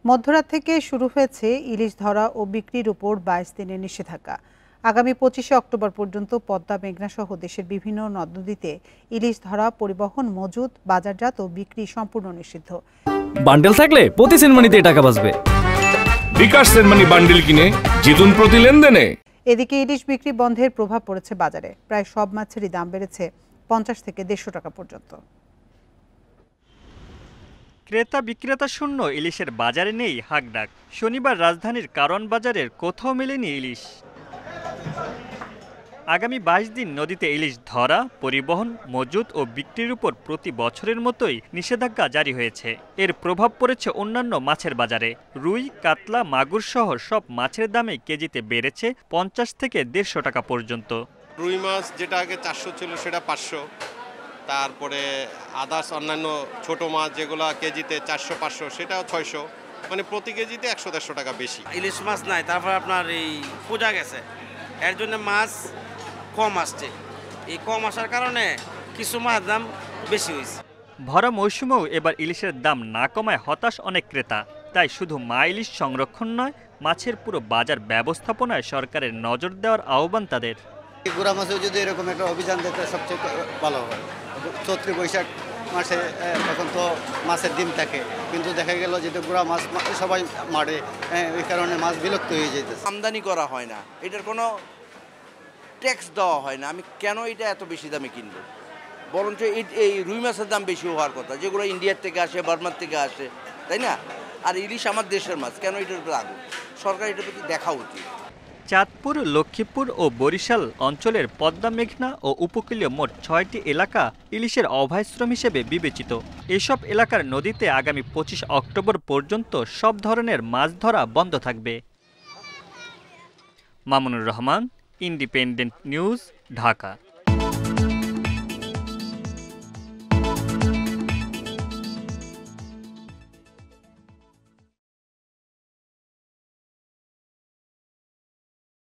মধ্যরাত থেকে শুরু হয়েছে ইলিশ ধরা ও বিক্রির উপর 22 দিনের নিষেধাজ্ঞা। আগামী 25শে অক্টোবর পর্যন্ত পদ্মা, মেঘনা সহ দেশের বিভিন্ন নদ-নদীতে ইলিশ ধরা, পরিবহন, মজুত, বাজারজাত ও বিক্রি সম্পূর্ণ নিষিদ্ধ। বান্ডেল থাকলে প্রতি সেনমানিতে টাকা বাঁচবে। বিকাশ সেনমানি বান্ডেল কিনে জিতুন প্রতি লেনদেনে। এদিকে ইলিশ বিক্রি বন্ধের প্রভাব পড়েছে বাজারে। প্রায় সব মাছেরই দাম বেড়েছে 50 থেকে 150 টাকা পর্যন্ত। ক্রেতা বিক্রেতা শূন্য ইলিশের বাজারে নেই হাকডাক। শনিবার রাজধানীর কারণ বাজারের কোথাও মেলেনি ইলিশ। আগামী 22 দিন নদীতে ইলিশ ধরা, পরিবহন, মজুত ও বিক্রির উপর প্রতি বছরের মতোই নিষেধাজ্ঞা জারি হয়েছে। এর প্রভাব পড়েছে অন্যান্য মাছের বাজারে। রুই, কাতলা, মাগুর সহ সব মাছের দামে কেজিতে বেড়েছে 50 থেকে 150 টাকা পর্যন্ত। রুই মাছ যেটা আগে 400 ছিল সেটা 500। তারপরে আদার্স অন্যান্য ছোট মাছ যেগুলো কেজিতে 400-500 সেটাও 600, মানে প্রতি কেজিতে 100-150 টাকা বেশি। ইলিশ মাছ নাই, তারপর আপনার এই পূজা গেছে, এর জন্য মাছ কম আসছে। এই কম আসার কারণে কিছু মাছ দাম বেশি হয়েছে। ভরা মৌসুমেও এবার ইলিশের দাম না কমায় হতাশ অনেক ক্রেতা। তাই শুধু মা ইলিশ সংরক্ষণ নয়, মাছের পুরো বাজার ব্যবস্থাপনায় সরকারের নজর দেওয়ার আহ্বান তাদের। গুড়া মাছেও যদি এরকম একটা অভিযান দিতে সবচেয়ে ভালো হয়। চৈত্র বৈশাখ মাসে তখন তো মাছের ডিম থাকে, কিন্তু দেখা গেল যে গুড়া মাছ সবাই মারে, ওই কারণে মাছ বিলুপ্ত হয়ে যেতেছে। আমদানি করা হয় না, এটার কোনো ট্যাক্স দেওয়া হয় না, আমি কেন এটা এত বেশি দামে কিনবো? বরঞ্চ এই রুই মাছের দাম বেশি হওয়ার কথা, যেগুলো ইন্ডিয়ার থেকে আসে, বার্মার থেকে আসে, তাই না? আর ইলিশ আমার দেশের মাছ, কেন এটার উপর আগুন? সরকার এটার প্রতি দেখা উচিত। চাঁদপুর, লক্ষ্মীপুর ও বরিশাল অঞ্চলের পদ্মা, মেঘনা ও উপকূলীয় মোট 6টি এলাকা ইলিশের অভয়াশ্রম হিসেবে বিবেচিত। এসব এলাকার নদীতে আগামী 25 অক্টোবর পর্যন্ত সব ধরনের মাছ ধরা বন্ধ থাকবে। Mamunur Rahman, independent news, Dhaka.